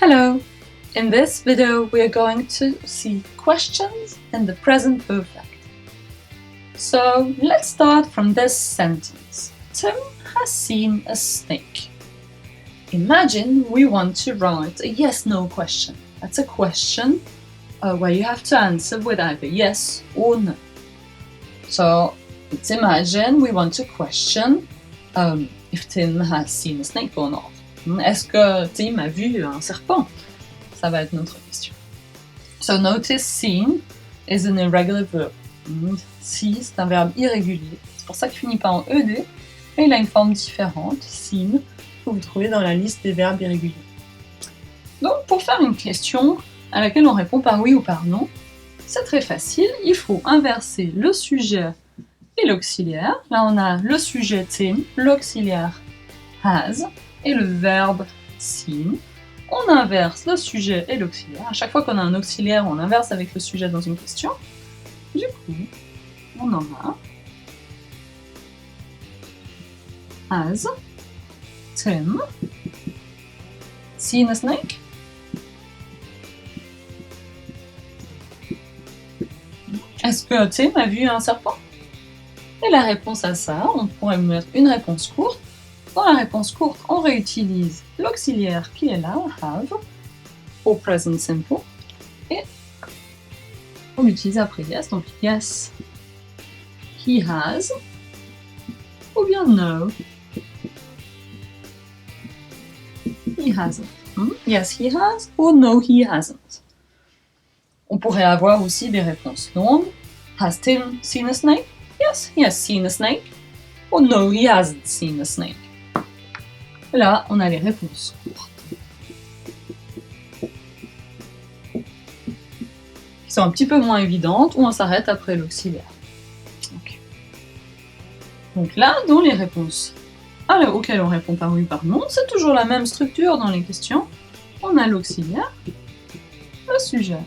Hello! In this video we are going to see questions in the present perfect. So let's start from this sentence. Tim has seen a snake. Imagine we want to write a yes-no question. That's a question where you have to answer with either yes or no. So let's imagine we want to question if Tim has seen a snake or not. Est-ce que Tim a vu un serpent? Ça va être notre question. So notice seen is an irregular verb. See, c'est un verbe irrégulier. C'est pour ça qu'il finit pas en ed, et il a une forme différente, seen, que vous trouvez dans la liste des verbes irréguliers. Donc pour faire une question à laquelle on répond par oui ou par non, c'est très facile, il faut inverser le sujet et l'auxiliaire. Là on a le sujet Tim, l'auxiliaire has, et le verbe seen. On inverse le sujet et l'auxiliaire. À chaque fois qu'on a un auxiliaire, on inverse avec le sujet dans une question. Du coup, on en a has Tim seen a snake? Est-ce que Tim a vu un serpent? Et la réponse à ça, on pourrait mettre une réponse courte. Dans la réponse courte, on réutilise l'auxiliaire qui est là, have, au present simple, et on l'utilise après yes, donc yes, he has, ou bien no, he hasn't. Yes, he has, ou no, he hasn't. On pourrait avoir aussi des réponses longues. Has Tim seen a snake? Yes, he has seen a snake. Ou no, he hasn't seen a snake. Là, on a les réponses courtes, qui sont un petit peu moins évidentes, où on s'arrête après l'auxiliaire. Okay. Donc là, dans les réponses auxquelles on répond par oui ou par non, c'est toujours la même structure dans les questions. On a l'auxiliaire, le sujet,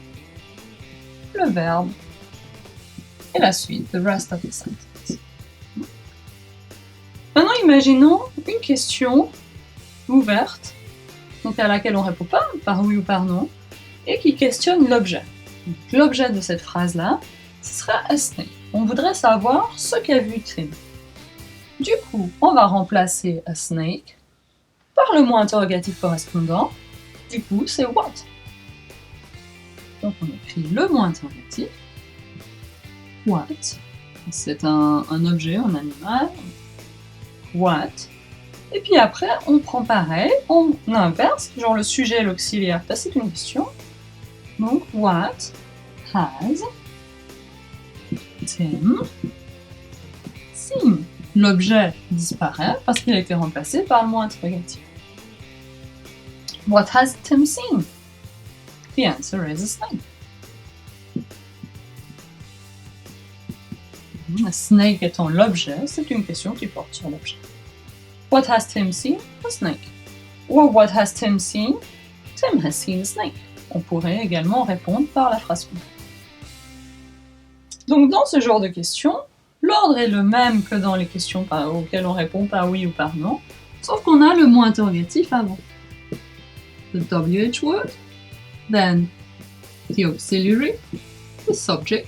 le verbe, et la suite, the rest of the sentence. Maintenant, imaginons une question ouverte, donc à laquelle on ne répond pas par oui ou par non, et qui questionne l'objet. L'objet de cette phrase-là, ce sera a snake. On voudrait savoir ce qu'a vu Tim. Du coup, on va remplacer a snake par le mot interrogatif correspondant. Du coup, c'est what. Donc on écrit le mot interrogatif. What. C'est un objet, un animal. What. Et puis après, on prend pareil, on inverse, genre le sujet et l'auxiliaire, c'est une question. Donc, what has Tim seen? L'objet disparaît parce qu'il a été remplacé par le mot interrogatif. What has Tim seen? The answer is a snake. A snake étant l'objet, c'est une question qui porte sur l'objet. What has Tim seen? A snake. Or what has Tim seen? Tim has seen a snake. On pourrait également répondre par la phrase complète. Donc dans ce genre de questions, l'ordre est le même que dans les questions auxquelles on répond par oui ou par non, sauf qu'on a le mot interrogatif avant. The WH word, then the auxiliary, the subject,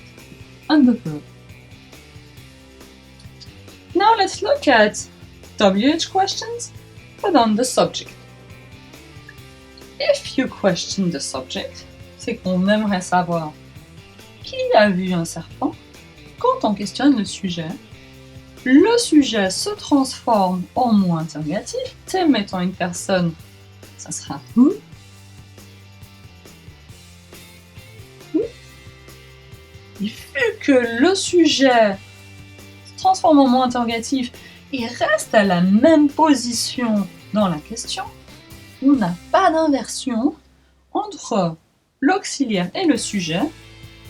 and the verb. Now let's look at WH questions, but on the subject. If you question the subject, c'est qu'on aimerait savoir qui a vu un serpent. Quand on questionne le sujet se transforme en mot interrogatif. Tim étant une personne, ça sera who. Il fut que le sujet se transforme en mot interrogatif, il reste à la même position dans la question, on n'a pas d'inversion entre l'auxiliaire et le sujet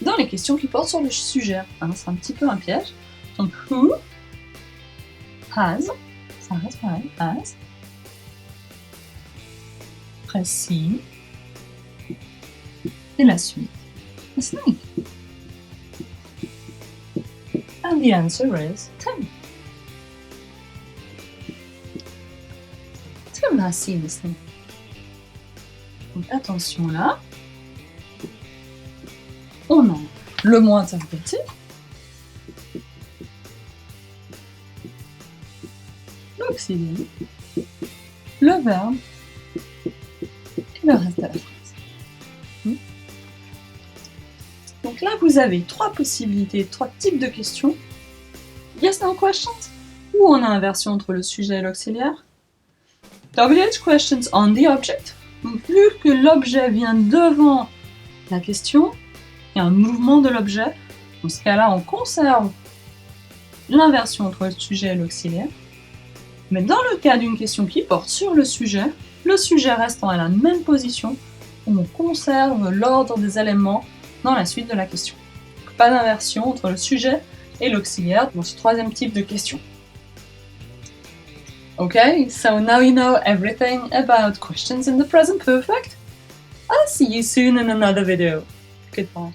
dans les questions qui portent sur le sujet. C'est un petit peu un piège. Donc, who has, ça reste pareil, has, après seen, et la suite, a snake. And the answer is Tim. Tim has seen a snake. Donc attention là. On a le mot interrogatif, l'auxiliaire, le verbe et le reste de la phrase. Donc là, vous avez trois possibilités, trois types de questions. Yes, no questions, où on a inversion entre le sujet et l'auxiliaire. WH questions on the object. Donc, vu que l'objet vient devant la question, il y a un mouvement de l'objet. Dans ce cas-là, on conserve l'inversion entre le sujet et l'auxiliaire. Mais dans le cas d'une question qui porte sur le sujet restant à la même position, on conserve l'ordre des éléments dans la suite de la question. Donc, pas d'inversion entre le sujet et l'auxiliaire dans ce troisième type de question. Okay, so now you know everything about questions in the present perfect. I'll see you soon in another video. Goodbye.